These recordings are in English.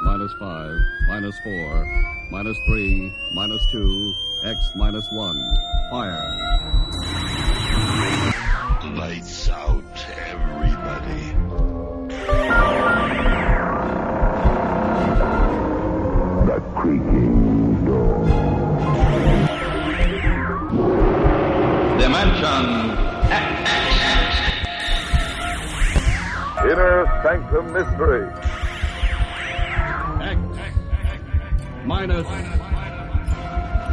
minus 5, minus 4, minus 3, minus 2, X minus 1. Fire. Lights out, everybody. The creaking door. Dimension X. Inner Sanctum Mystery. X minus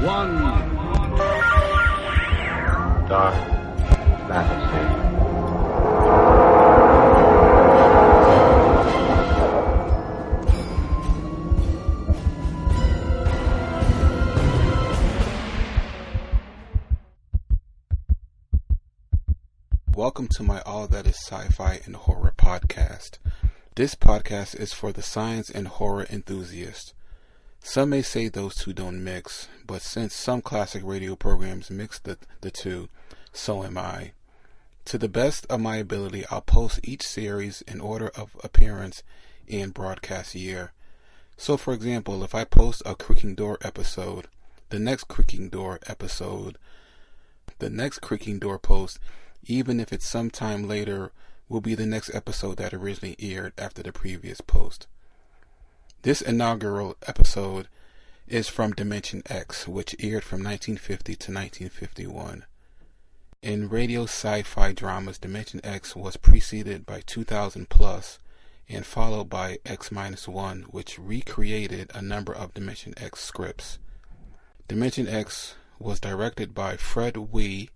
1. Dark fantasy. Welcome to my All That Is Sci-Fi and Horror podcast. This podcast is for the science and horror enthusiast. Some may say those two don't mix, but since some classic radio programs mix the two, so am I. To the best of my ability, I'll post each series in order of appearance and broadcast year. So for example, if I post a Creaking Door episode, the next Creaking Door post, even if it's sometime later, will be the next episode that originally aired after the previous post. This inaugural episode is from Dimension X, which aired from 1950 to 1951. In radio sci-fi dramas, Dimension X was preceded by 2000 Plus and followed by X-1, which recreated a number of Dimension X scripts. Dimension X was directed by Fred Wiehe,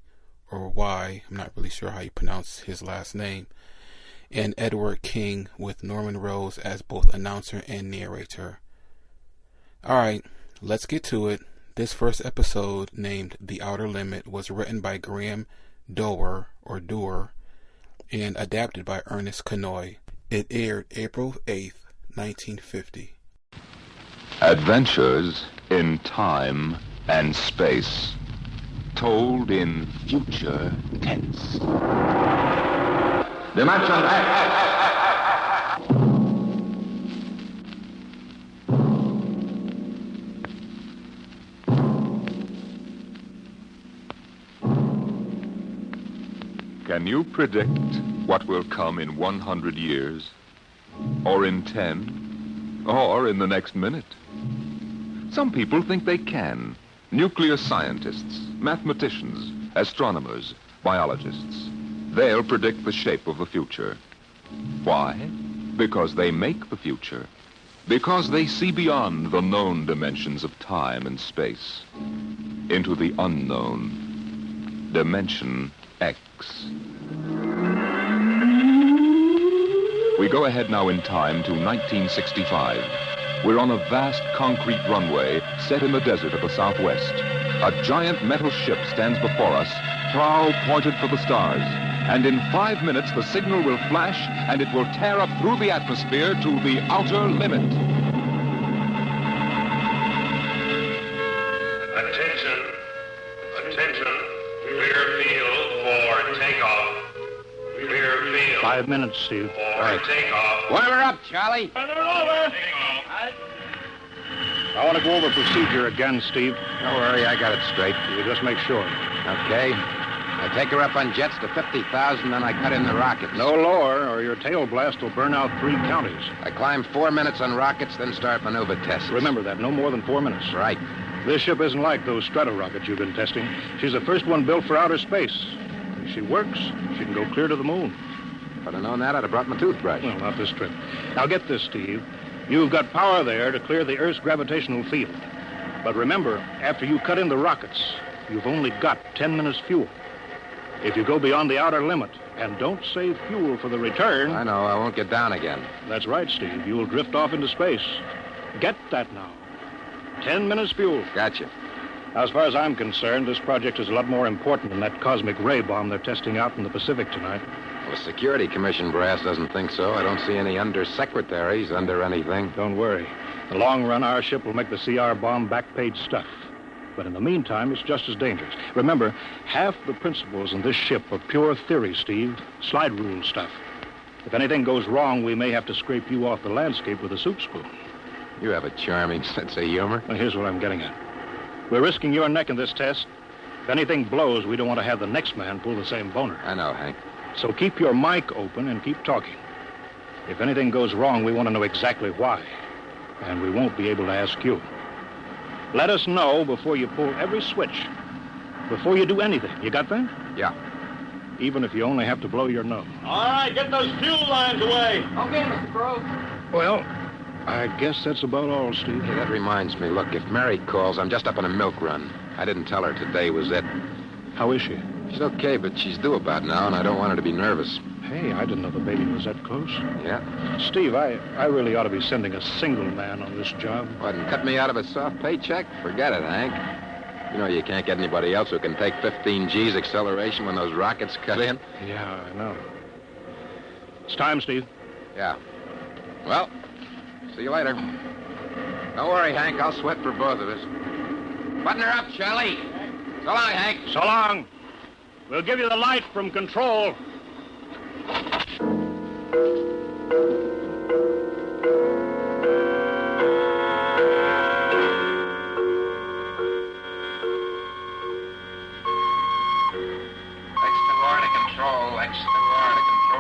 or Y, I'm not really sure how you pronounce his last name, and Edward King, with Norman Rose as both announcer and narrator. Alright, let's get to it. This first episode, named The Outer Limit, was written by Graham Doar, or Doar, and adapted by Ernest Kinoy. It aired April 8th, 1950. Adventures in time and space, told in future tense. Dimension X. Can you predict what will come in 100 years? Or in 10? Or in the next minute? Some people think they can. Nuclear scientists, mathematicians, astronomers, biologists. They'll predict the shape of the future. Why? Because they make the future. Because they see beyond the known dimensions of time and space into the unknown. Dimension X. We go ahead now in time to 1965. We're on a vast concrete runway set in the desert of the Southwest. A giant metal ship stands before us, prow pointed for the stars. And in 5 minutes, the signal will flash, and it will tear up through the atmosphere to the outer limit. Attention. Clear field for takeoff. Clear field. 5 minutes, Steve. For takeoff. Warm her up, Charlie. I want to go over procedure again, Steve. Don't worry, I got it straight. You just make sure. Okay. I take her up on jets to 50,000, then I cut in the rockets. No lower, or your tail blast will burn out 3 counties. I climb 4 minutes on rockets, then start maneuver tests. Remember that, no more than 4 minutes. Right. This ship isn't like those strato rockets you've been testing. She's the first one built for outer space. If she works, she can go clear to the moon. If I'd have known that, I'd have brought my toothbrush. Well, not this trip. Now get this, Steve. You've got power there to clear the Earth's gravitational field. But remember, after you cut in the rockets, you've only got 10 minutes fuel. If you go beyond the outer limit and don't save fuel for the return... I know, I won't get down again. That's right, Steve. You'll drift off into space. Get that now. 10 minutes fuel. Gotcha. As far as I'm concerned, this project is a lot more important than that cosmic ray bomb they're testing out in the Pacific tonight. The Security Commission brass doesn't think so. I don't see any undersecretaries under anything. Don't worry. In the long run, our ship will make the CR bomb back-page stuff. But in the meantime, it's just as dangerous. Remember, half the principles in this ship are pure theory, Steve. Slide rule stuff. If anything goes wrong, we may have to scrape you off the landscape with a soup spoon. You have a charming sense of humor. Well, here's what I'm getting at. We're risking your neck in this test. If anything blows, we don't want to have the next man pull the same boner. I know, Hank. So keep your mic open and keep talking. If anything goes wrong, we want to know exactly why. And we won't be able to ask you. Let us know before you pull every switch. Before you do anything. You got that? Yeah. Even if you only have to blow your nose. All right, get those fuel lines away. Okay, Mr. Crow. Well, I guess that's about all, Steve. Hey, that reminds me. Look, if Mary calls, I'm just up on a milk run. I didn't tell her today was it. How is she? She's okay, but she's due about now, and I don't want her to be nervous. Hey, I didn't know the baby was that close. Yeah? Steve, I really ought to be sending a single man on this job. What, and cut me out of a soft paycheck? Forget it, Hank. You know you can't get anybody else who can take 15 G's acceleration when those rockets cut in. Yeah, I know. It's time, Steve. Yeah. Well, see you later. Don't worry, Hank. I'll sweat for both of us. Button her up, Charlie. So long, Hank. So long. We'll give you the light from control.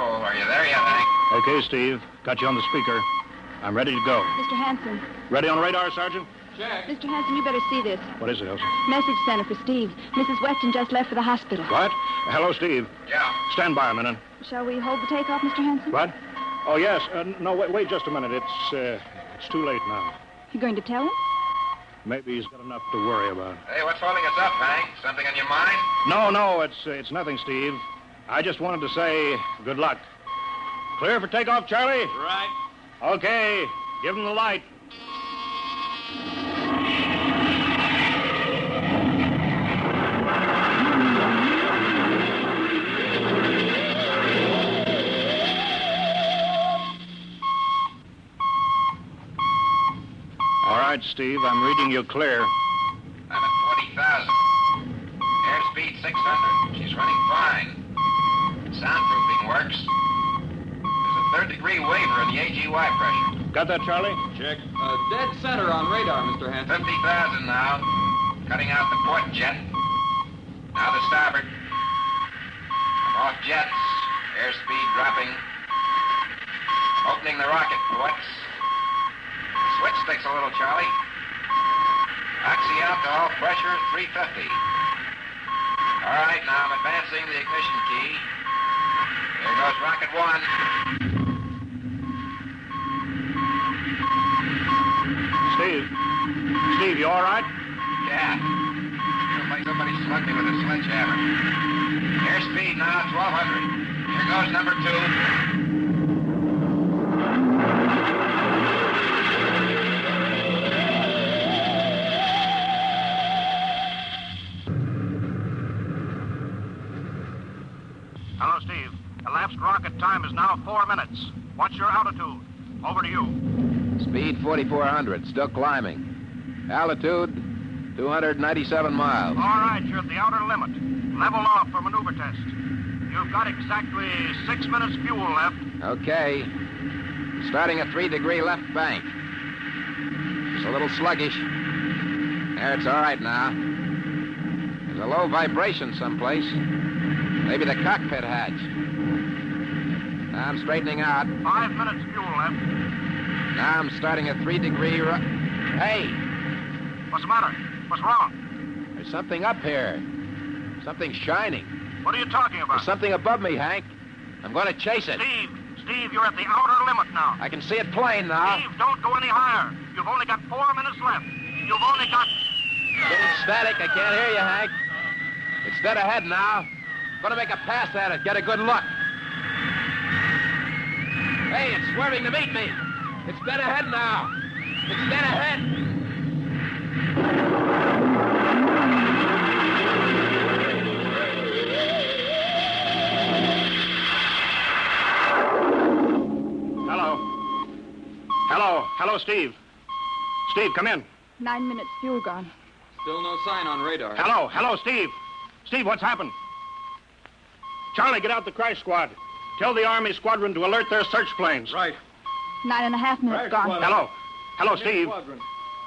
Are you there yet, Hank? Okay, Steve. Got you on the speaker. I'm ready to go. Mr. Hanson. Ready on radar, Sergeant? Check. Mr. Hanson, you better see this. What is it, Elsa? Message center for Steve. Mrs. Weston just left for the hospital. What? Hello, Steve. Yeah. Stand by a minute. Shall we hold the takeoff, Mr. Hanson? What? Oh, yes. No, wait just a minute. It's too late now. You going to tell him? Maybe he's got enough to worry about. Hey, what's holding us up, Hank? Something on your mind? No, it's nothing, Steve. I just wanted to say good luck. Clear for takeoff, Charlie? Right. Okay. Give him the light. All right, Steve, I'm reading you clear. I'm at 40,000. Airspeed 600. She's running fine. Soundproofing works. There's a third-degree waiver in the AGY pressure. Got that, Charlie? Check. Dead center on radar, Mr. Hanson. 50,000 now. Cutting out the port jet. Now the starboard. I'm off jets. Airspeed dropping. Opening the rocket ports. Switch sticks a little, Charlie. Oxy alcohol pressure 350. All right, now I'm advancing the ignition key. There goes rocket one. Steve, you all right? Yeah. Feels like somebody slugged me with a sledgehammer. Airspeed now 1,200. Here goes number two. Hello, Steve. Elapsed rocket time is now 4 minutes. What's your altitude? Over to you. Speed 4,400. Still climbing. Altitude 297 miles. All right, you're at the outer limit. Level off for maneuver test. You've got exactly 6 minutes fuel left. Okay. Starting a 3-degree left bank. It's a little sluggish. There, it's all right now. There's a low vibration someplace. Maybe the cockpit hatch. Now I'm straightening out. 5 minutes fuel left. Now I'm starting a 3-degree Hey! What's the matter? What's wrong? There's something up here. Something shining. What are you talking about? There's something above me, Hank. I'm going to chase it. Steve, you're at the outer limit now. I can see it plain now. Steve, don't go any higher. You've only got 4 minutes left. You've only got... Getting static. I can't hear you, Hank. It's dead ahead now. Going to make a pass at it. Get a good look. Hey, it's swerving to meet me. It's dead ahead now. It's dead ahead. Hello, Steve. Steve, come in. 9 minutes fuel gone. Still no sign on radar. Hello, Steve. Steve, what's happened? Charlie, get out the crash squad. Tell the Army squadron to alert their search planes. Right. 9.5 minutes gone. Hello, Steve. Squadron.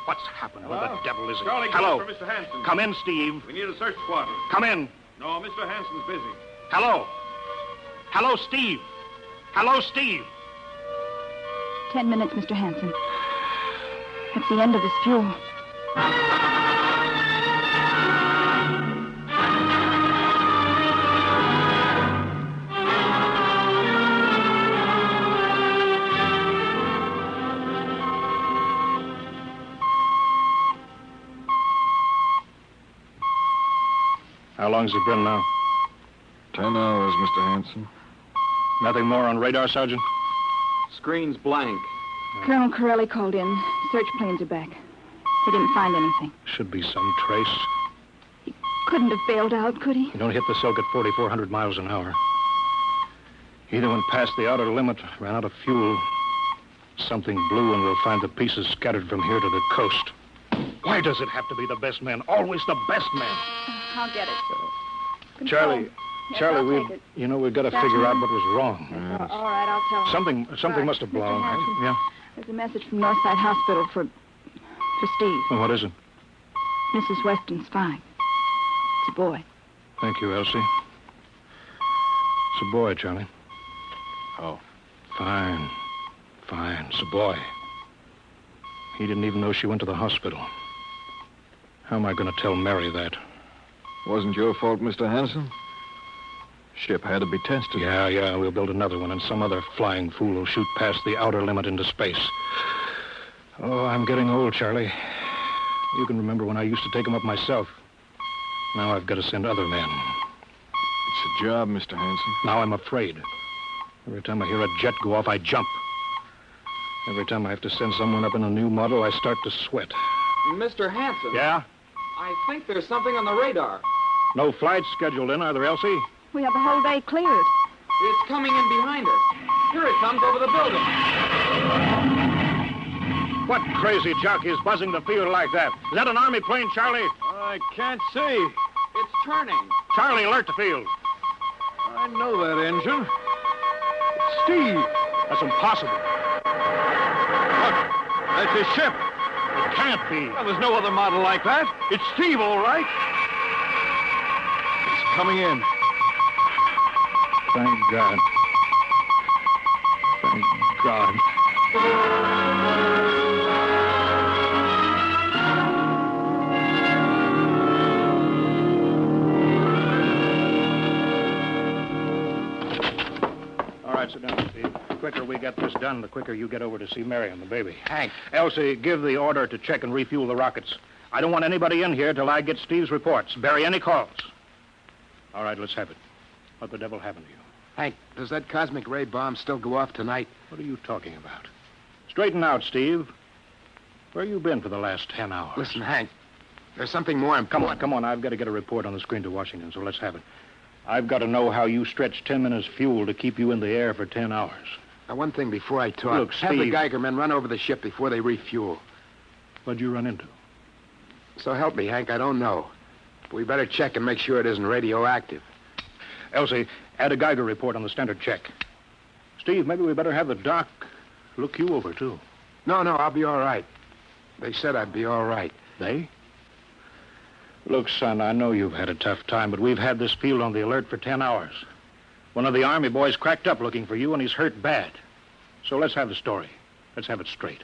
What's happened? Where Hello? the devil is it? Charlie, Hello. for Mr. Hanson. Come in, Steve. We need a search squadron. Come in. No, Mr. Hanson's busy. Hello. Hello, Steve. Hello, Steve. 10 minutes, Mr. Hanson. That's the end of this fuel. How long's it been now? 10 hours, Mr. Hanson. Nothing more on radar, Sergeant? Screen's blank. Colonel Corelli called in. Search planes are back. He didn't find anything. Should be some trace. Couldn't have bailed out, could he? You don't hit the silk at 4,400 miles an hour. Either went past the outer limit, ran out of fuel. Something blew, and we'll find the pieces scattered from here to the coast. Why does it have to be the best men? Always the best men. I'll get it. Control. Charlie, Yes, Charlie, I'll take it. we've got to That's figure out fine. what was wrong. All right, I'll tell him. Something Right. must have Mr. blown. Hanson. Yeah. There's a message from Northside Hospital for Steve. Well, what is it? Mrs. Weston's fine. It's a boy. Thank you, Elsie. It's a boy, Charlie. Oh. Fine. Fine. It's a boy. He didn't even know she went to the hospital. How am I going to tell Mary that? Wasn't your fault, Mr. Hanson. Ship had to be tested. Yeah, we'll build another one, and some other flying fool will shoot past the outer limit into space. Oh, I'm getting old, Charlie. You can remember when I used to take them up myself. Now I've got to send other men. It's a job, Mr. Hanson. Now I'm afraid. Every time I hear a jet go off, I jump. Every time I have to send someone up in a new model, I start to sweat. Mr. Hanson. Yeah? I think there's something on the radar. No flights scheduled in, are there, Elsie? We have the whole day cleared. It's coming in behind us. Here it comes over the building. What crazy jockey is buzzing the field like that? Is that an Army plane, Charlie? I can't see. It's turning. Charlie, alert the field. I know that engine. It's Steve. That's impossible. Look, that's his ship. It can't be. Well, there's no other model like that. It's Steve, all right. It's coming in. Thank God. Thank God. All right, sit down, Steve. The quicker we get this done, the quicker you get over to see Mary and the baby. Hank. Elsie, give the order to check and refuel the rockets. I don't want anybody in here till I get Steve's reports. Bury any calls. All right, let's have it. What the devil happened to you? Hank, does that cosmic ray bomb still go off tonight? What are you talking about? Straighten out, Steve. Where you been for the last 10 hours? Listen, Hank, there's something more important. Come on. I've got to get a report on the screen to Washington, so let's have it. I've got to know how you stretched 10 minutes fuel to keep you in the air for 10 hours. Now, one thing before I talk. Look, have the Steve. Geiger men run over the ship before they refuel. What'd you run into? So help me, Hank, I don't know. But we better check and make sure it isn't radioactive. Elsie, add a Geiger report on the standard check. Steve, maybe we better have the doc look you over, too. No, I'll be all right. They said I'd be all right. They? Look, son, I know you've had a tough time, but we've had this field on the alert for 10 hours. One of the Army boys cracked up looking for you, and he's hurt bad. So let's have the story. Let's have it straight.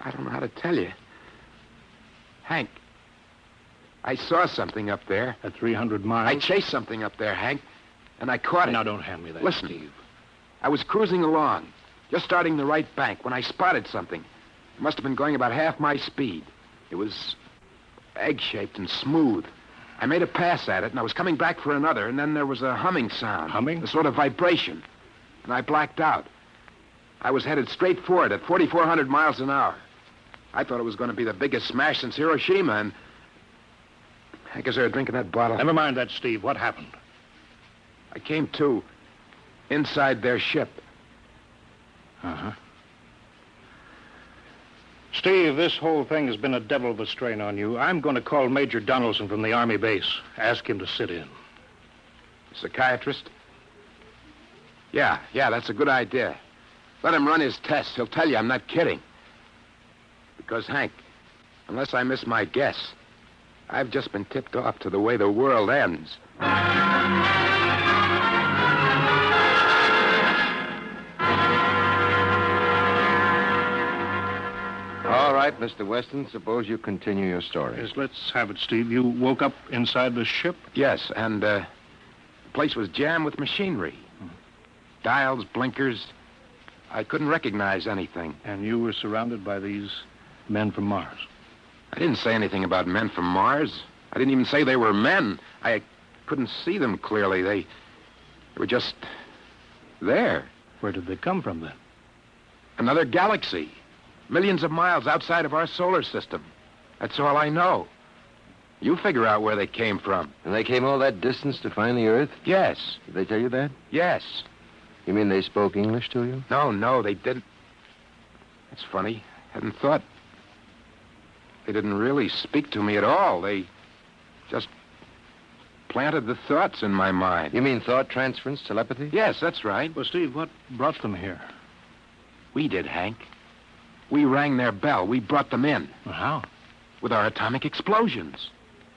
I don't know how to tell you. Hank, I saw something up there. At 300 miles? I chased something up there, Hank, and I caught it. Now, don't hand me that, Listen, Steve. I was cruising along, just starting the right bank, when I spotted something. It must have been going about half my speed. It was egg-shaped and smooth. I made a pass at it, and I was coming back for another, and then there was a humming sound. Humming? A sort of vibration. And I blacked out. I was headed straight for it at 4,400 miles an hour. I thought it was going to be the biggest smash since Hiroshima, and... Hank, is there a drink in that bottle? Never mind that, Steve. What happened? I came to inside their ship. Uh-huh. Steve, this whole thing has been a devil of a strain on you. I'm going to call Major Donaldson from the Army base. Ask him to sit in. Psychiatrist? Yeah, that's a good idea. Let him run his tests. He'll tell you I'm not kidding. Because, Hank, unless I miss my guess, I've just been tipped off to the way the world ends. All right, Mr. Weston, suppose you continue your story. Yes, let's have it, Steve. You woke up inside the ship? Yes, and the place was jammed with machinery. Dials, blinkers. I couldn't recognize anything. And you were surrounded by these men from Mars? I didn't say anything about men from Mars. I didn't even say they were men. I couldn't see them clearly. They were just there. Where did they come from, then? Another galaxy. Millions of miles outside of our solar system. That's all I know. You figure out where they came from. And they came all that distance to find the Earth? Yes. Did they tell you that? Yes. You mean they spoke English to you? No, they didn't. That's funny. Hadn't thought. They didn't really speak to me at all. They just planted the thoughts in my mind. You mean thought transference, telepathy? Yes, that's right. Well, Steve, what brought them here? We did, Hank. We rang their bell. We brought them in. Well, how? With our atomic explosions.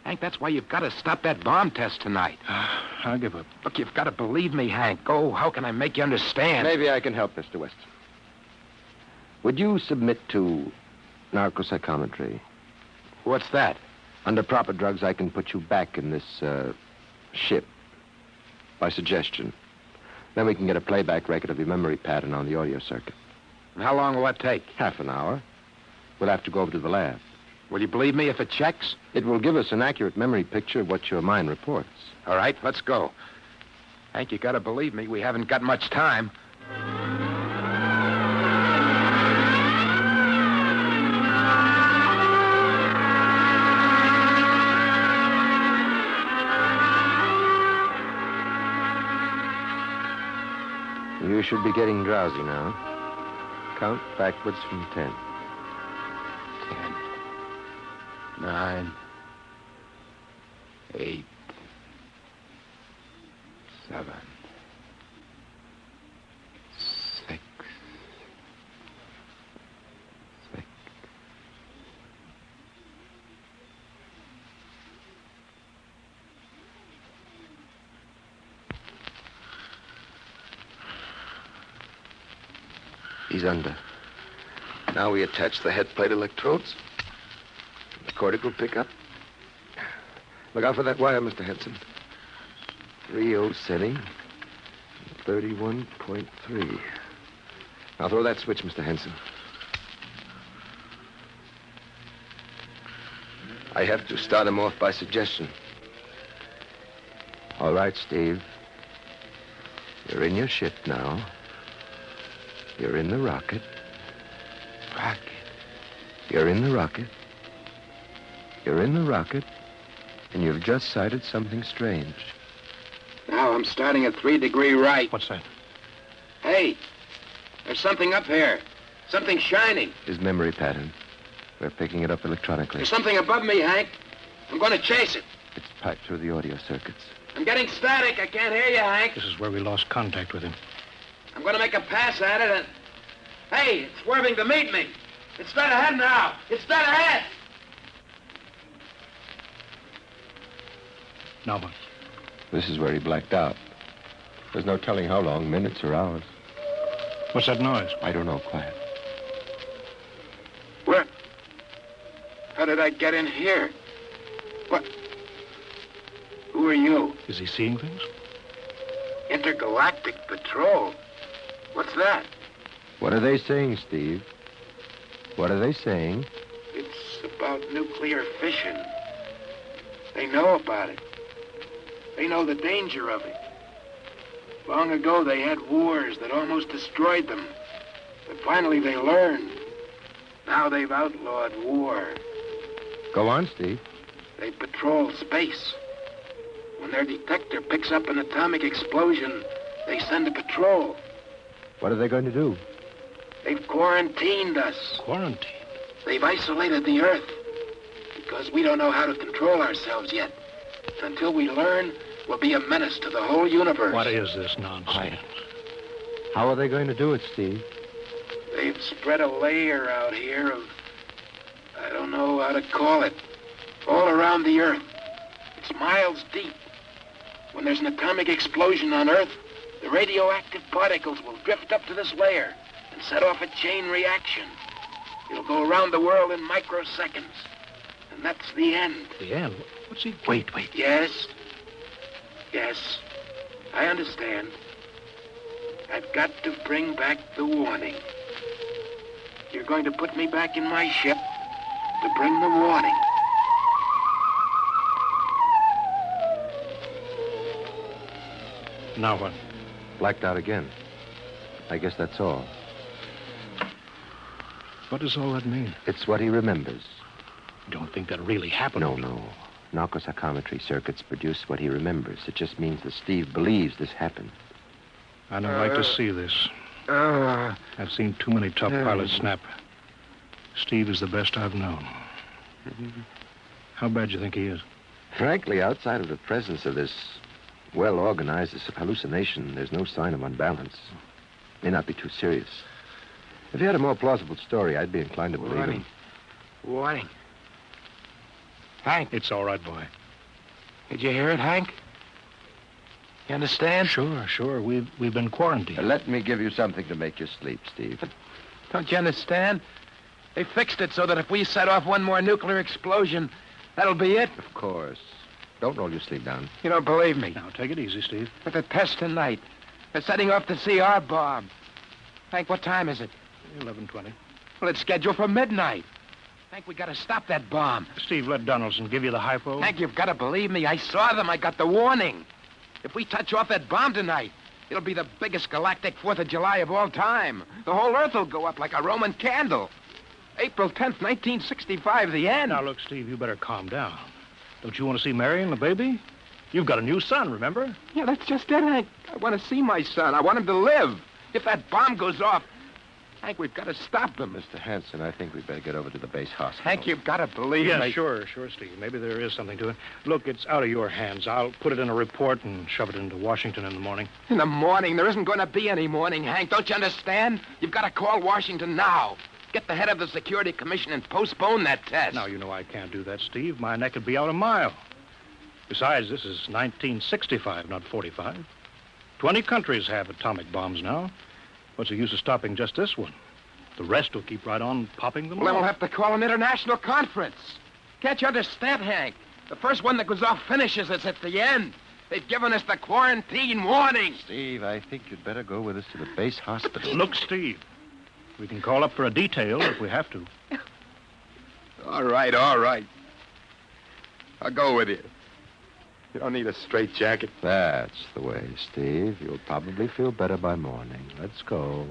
Hank, that's why you've got to stop that bomb test tonight. I'll give up. Look, you've got to believe me, Hank. Oh, how can I make you understand? Maybe I can help, Mr. Weston. Would you submit to narcopsychometry? What's that? Under proper drugs, I can put you back in this ship by suggestion. Then we can get a playback record of your memory pattern on the audio circuit. And how long will that take? Half an hour. We'll have to go over to the lab. Will you believe me if it checks? It will give us an accurate memory picture of what your mind reports. All right, let's go. Hank, you got to believe me. We haven't got much time. You should be getting drowsy now. Count backwards from 10. 10, 9, 8, 7, 6, 6. He's under. Now we attach the head plate electrodes. The cortical pickup. Look out for that wire, Mr. Henson. 3.0 setting. 31.3. Now throw that switch, Mr. Henson. I have to start him off by suggestion. All right, Steve. You're in your ship now. You're in the rocket. Rocket. You're in the rocket. You're in the rocket. And you've just sighted something strange. Now I'm starting at 3° right. What's that? Hey, there's something up here. Something shining. His memory pattern. We're picking it up electronically. There's something above me, Hank. I'm going to chase it. It's piped through the audio circuits. I'm getting static. I can't hear you, Hank. This is where we lost contact with him. I'm going to make a pass at it and... Hey, it's swerving to meet me. It's dead ahead now. It's dead ahead. Now what? This is where he blacked out. There's no telling how long, minutes or hours. What's that noise? I don't know. Quiet. Where? How did I get in here? What? Who are you? Is he seeing things? Intergalactic Patrol. What's that? What are they saying, Steve? What are they saying? It's about nuclear fission. They know about it. They know the danger of it. Long ago, they had wars that almost destroyed them. But finally, they learned. Now they've outlawed war. Go on, Steve. They patrol space. When their detector picks up an atomic explosion, they send a patrol. What are they going to do? They've quarantined us. Quarantine? They've isolated the Earth. Because we don't know how to control ourselves yet. Until we learn, we'll be a menace to the whole universe. What is this nonsense? Quiet. How are they going to do it, Steve? They've spread a layer out here of, I don't know how to call it, all around the Earth. It's miles deep. When there's an atomic explosion on Earth, the radioactive particles will drift up to this layer and set off a chain reaction. It'll go around the world in microseconds. And that's the end. The end? What's he... Wait. Yes. I understand. I've got to bring back the warning. You're going to put me back in my ship to bring the warning. Now what? Blacked out again. I guess that's all. What does all that mean? It's what he remembers. You don't think that really happened? No. Narcopsychometry circuits produce what he remembers. It just means that Steve believes this happened. I don't like to see this. I've seen too many tough pilots snap. Steve is the best I've known. How bad do you think he is? Frankly, outside of the presence of this well-organized hallucination, there's no sign of unbalance. May not be too serious. If he had a more plausible story, I'd be inclined to believe him. Warning. Hank. It's all right, boy. Did you hear it, Hank? You understand? Sure. We've been quarantined. Let me give you something to make you sleep, Steve. But don't you understand? They fixed it so that if we set off one more nuclear explosion, that'll be it. Of course. Don't roll your sleeve down. You don't believe me. Now, take it easy, Steve. But the test tonight. They're setting off the CR bomb. Hank, what time is it? 11:20. Well, it's scheduled for midnight. Hank, we gotta stop that bomb. Steve, let Donaldson give you the hypo. Hank, you've got to believe me. I saw them. I got the warning. If we touch off that bomb tonight, it'll be the biggest galactic 4th of July of all time. The whole Earth will go up like a Roman candle. April 10th, 1965, the end. Now, look, Steve, you better calm down. Don't you want to see Mary and the baby? You've got a new son, remember? Yeah, that's just it, Hank. I want to see my son. I want him to live. If that bomb goes off, Hank, we've got to stop them. Mr. Hanson, I think we'd better get over to the base hospital. Hank, you've got to believe me. Yeah, sure, Steve. Maybe there is something to it. Look, it's out of your hands. I'll put it in a report and shove it into Washington in the morning. In the morning? There isn't going to be any morning, Hank. Don't you understand? You've got to call Washington now. Get the head of the Security Commission and postpone that test. Now, you know I can't do that, Steve. My neck would be out a mile. Besides, this is 1965, not 45. 20 countries have atomic bombs now. What's the use of stopping just this one? The rest will keep right on popping them Well, then off. we'll have to call an international conference. Can't you understand, Hank? The first one that goes off finishes us at the end. They've given us the quarantine warning. Steve, I think you'd better go with us to the base hospital. Look, Steve, we can call up for a detail if we have to. All right. I'll go with you. You don't need a straitjacket. That's the way, Steve. You'll probably feel better by morning. Let's go.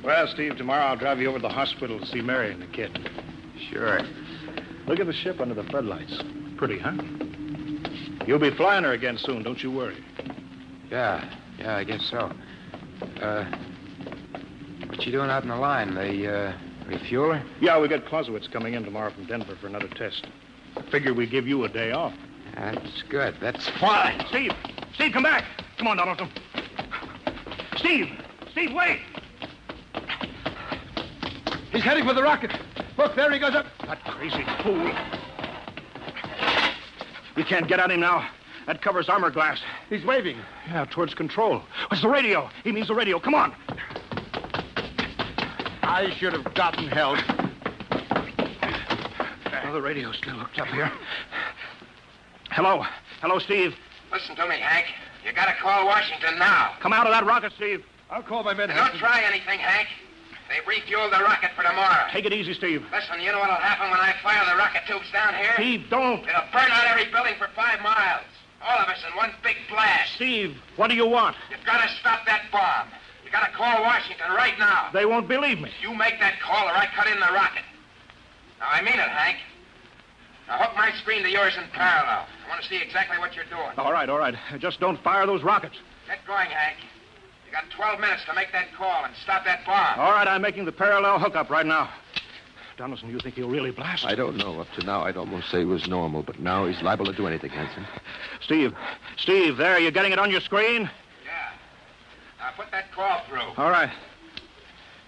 Well, Steve, tomorrow I'll drive you over to the hospital to see Mary and the kid. Sure. Look at the ship under the floodlights. Pretty, huh? You'll be flying her again soon, don't you worry. Yeah, I guess so. What you doing out in the line? They, refuel her? Yeah, we got Clausewitz coming in tomorrow from Denver for another test. Figured we'd give you a day off. That's good. That's fine. Steve, come back. Come on, Donaldson. Steve, wait. He's heading for the rocket. Look, there he goes up. That crazy fool. We can't get at him now. That covers armor glass. He's waving. Yeah, towards control. What's the radio? He means the radio. Come on. I should have gotten help. Well, the radio's still hooked up here. Hello, Steve. Listen to me, Hank. You gotta call Washington now. Come out of that rocket, Steve. I'll call my men. Don't try anything, Hank. They've refueled the rocket for tomorrow. Take it easy, Steve. Listen, you know what'll happen when I fire the rocket tubes down here? Steve, don't. It'll burn out every building for 5 miles. All of us in one big blast. Steve, what do you want? You've got to stop that bomb. You got to call Washington right now. They won't believe me. You make that call or I cut in the rocket. Now, I mean it, Hank. Now, hook my screen to yours in parallel. I want to see exactly what you're doing. All right. Just don't fire those rockets. Get going, Hank. You got 12 minutes to make that call and stop that bomb. All right, I'm making the parallel hookup right now. Donaldson, you think he'll really blast? I don't know. Up to now, I'd almost say he was normal, but now he's liable to do anything, Hanson. Steve, there, you getting it on your screen? Yeah. Now put that call through. All right.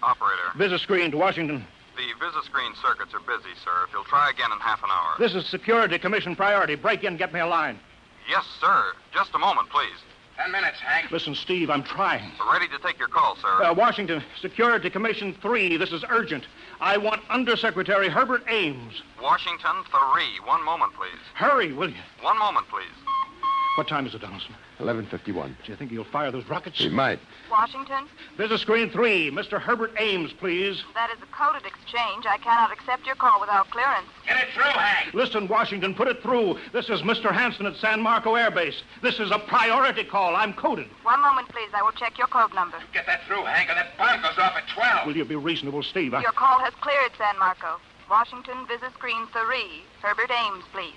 Operator. Visit screen to Washington. The Visiscreen circuits are busy, sir. If you'll try again in half an hour. This is Security Commission priority. Break in, get me a line. Yes, sir. Just a moment, please. 10 minutes, Hank. Listen, Steve, I'm trying. We're ready to take your call, sir. Washington, Security Commission 3. This is urgent. I want Undersecretary Herbert Ames. Washington 3. 1 moment, please. Hurry, will you? 1 moment, please. What time is it, Donaldson? 11:51. Do you think he'll fire those rockets? He might. Washington? Visit screen 3. Mr. Herbert Ames, please. That is a coded exchange. I cannot accept your call without clearance. Get it through, Hank. Listen, Washington, put it through. This is Mr. Hanson at San Marco Air Base. This is a priority call. I'm coded. 1 moment, please. I will check your code number. Get that through, Hank, or that bomb goes off at 12. Will you be reasonable, Steve? Your call has cleared, San Marco. Washington, visit screen 3. Herbert Ames, please.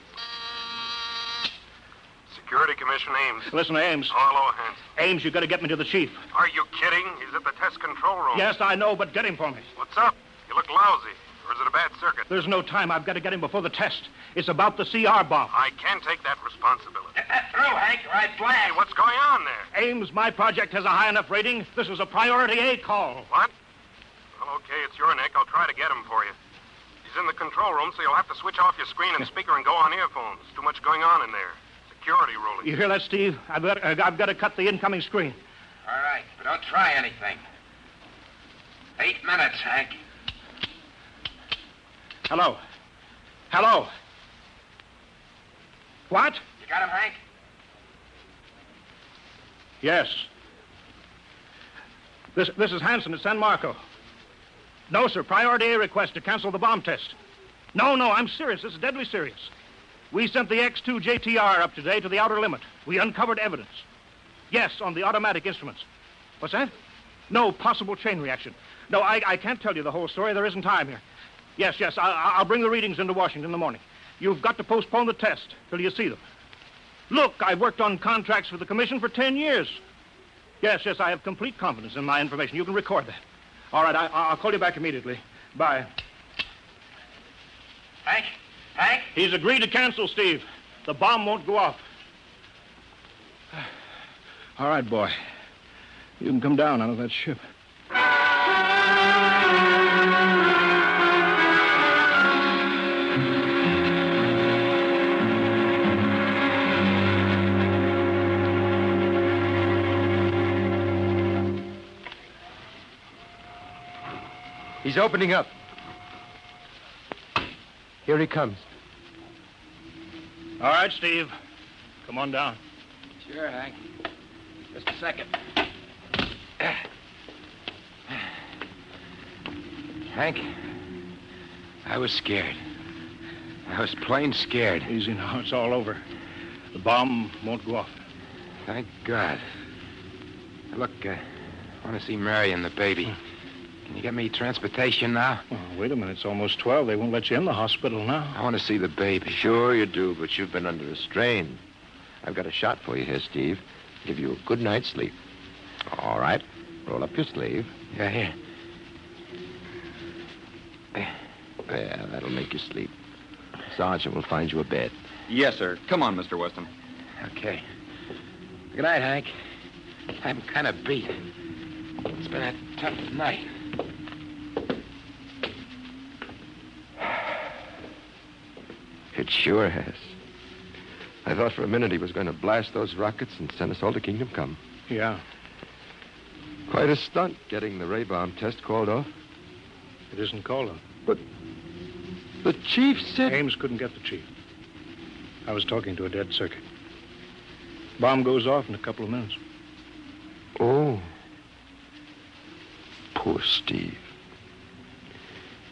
Security Commission Ames. Listen, Ames. Oh, hello, Hanson. Ames, you got to get me to the chief. Are you kidding? He's at the test control room. Yes, I know, but get him for me. What's up? You look lousy. Or is it a bad circuit? There's no time. I've got to get him before the test. It's about the CR bomb. I can't take that responsibility. Get that through, Hank, or I blast. Hey, what's going on there? Ames, my project has a high enough rating. This is a priority A call. What? Well, okay, it's your neck. I'll try to get him for you. He's in the control room, so you'll have to switch off your screen and speaker and go on earphones. Too much going on in there. Security ruling. You hear that, Steve? I've got to cut the incoming screen. All right, but don't try anything. 8 minutes, Hank. Hello? What? You got him, Hank? Yes. This is Hanson at San Marco. No, sir. Priority A request to cancel the bomb test. No, I'm serious. This is deadly serious. We sent the X-2 JTR up today to the outer limit. We uncovered evidence. Yes, on the automatic instruments. What's that? No possible chain reaction. No, I can't tell you the whole story. There isn't time here. Yes, I'll bring the readings into Washington in the morning. You've got to postpone the test till you see them. Look, I've worked on contracts for the Commission for 10 years. Yes, I have complete confidence in my information. You can record that. All right, I'll call you back immediately. Bye. Hank? He's agreed to cancel, Steve. The bomb won't go off. All right, boy. You can come down out of that ship. He's opening up. Here he comes. All right, Steve. Come on down. Sure, Hank. Just a second. Hank, I was scared. I was plain scared. Easy now. It's all over. The bomb won't go off. Thank God. Look, I want to see Mary and the baby. Can you get me transportation now? Oh, wait a minute. It's almost 12. They won't let you in the hospital now. I want to see the baby. Sure you do, but you've been under a strain. I've got a shot for you here, Steve. Give you a good night's sleep. All right. Roll up your sleeve. Yeah, here. There, that'll make you sleep. Sergeant will find you a bed. Yes, sir. Come on, Mr. Weston. Okay. Good night, Hank. I'm kind of beat. It's been a tough night. It sure has. I thought for a minute he was going to blast those rockets and send us all to Kingdom Come. Yeah. Quite a stunt getting the ray bomb test called off. It isn't called off. But the chief said... Ames couldn't get the chief. I was talking to a dead circuit. Bomb goes off in a couple of minutes. Oh. Poor Steve.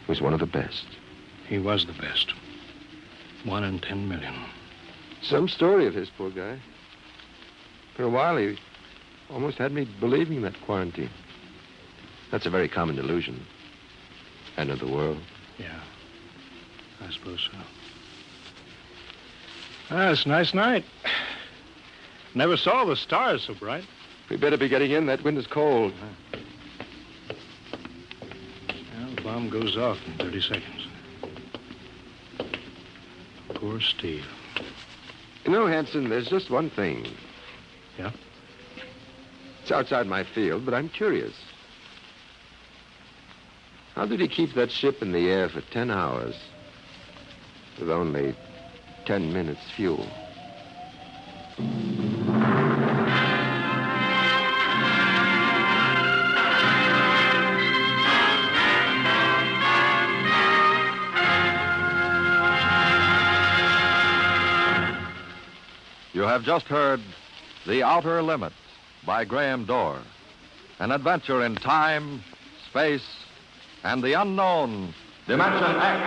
He was one of the best. He was the best. 1 in 10 million. Some story of his, poor guy. For a while, he almost had me believing that quarantine. That's a very common delusion. End of the world. Yeah, I suppose so. It's a nice night. Never saw the stars so bright. We better be getting in. That wind is cold. Well, the bomb goes off in 30 seconds. Poor Steve. You know, Hanson, there's just one thing. Yeah? It's outside my field, but I'm curious. How did he keep that ship in the air for 10 hours with only 10 minutes fuel? You have just heard The Outer Limit by Graham Doar, an adventure in time, space, and the unknown Dimension X.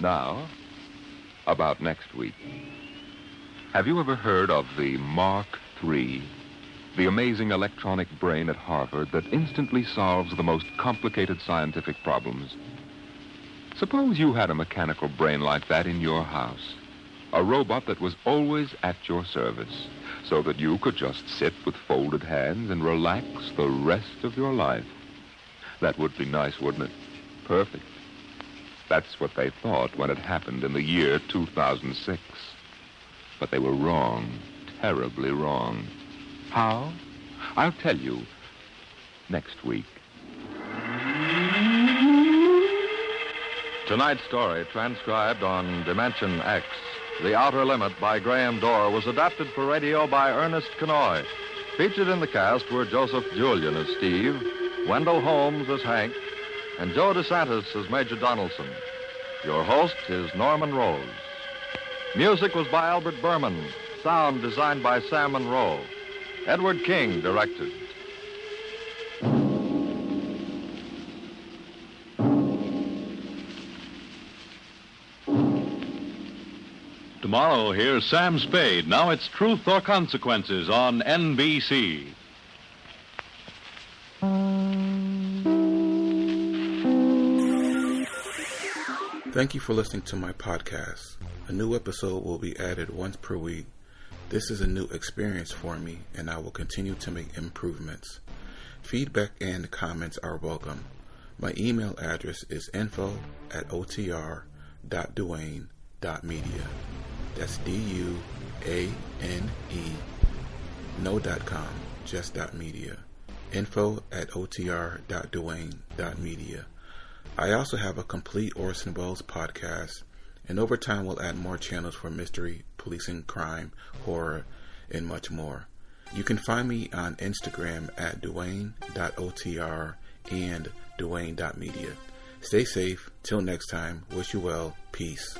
Now, about next week. Have you ever heard of the Mark III? The amazing electronic brain at Harvard that instantly solves the most complicated scientific problems. Suppose you had a mechanical brain like that in your house. A robot that was always at your service, so that you could just sit with folded hands and relax the rest of your life. That would be nice, wouldn't it? Perfect. That's what they thought when it happened in the year 2006. But they were wrong, terribly wrong. How? I'll tell you next week. Tonight's story, transcribed on Dimension X, The Outer Limit by Graham Doar, was adapted for radio by Ernest Kinoy. Featured in the cast were Joseph Julian as Steve, Wendell Holmes as Hank, and Joe DeSantis as Major Donaldson. Your host is Norman Rose. Music was by Albert Berman. Sound designed by Sam Monroe. Edward King directed. Tomorrow, here's Sam Spade. Now it's Truth or Consequences on NBC. Thank you for listening to my podcast. A new episode will be added once per week. This is a new experience for me, and I will continue to make improvements. Feedback and comments are welcome. My email address is info@otr.duane.media. That's DUANE, no .com, just .media. info@otr.duane.media. I also have a complete Orson Welles podcast, and over time we'll add more channels for mystery, policing, crime, horror, and much more. You can find me on Instagram at Duane.otr and Duane.media. Stay safe. Till next time. Wish you well. Peace.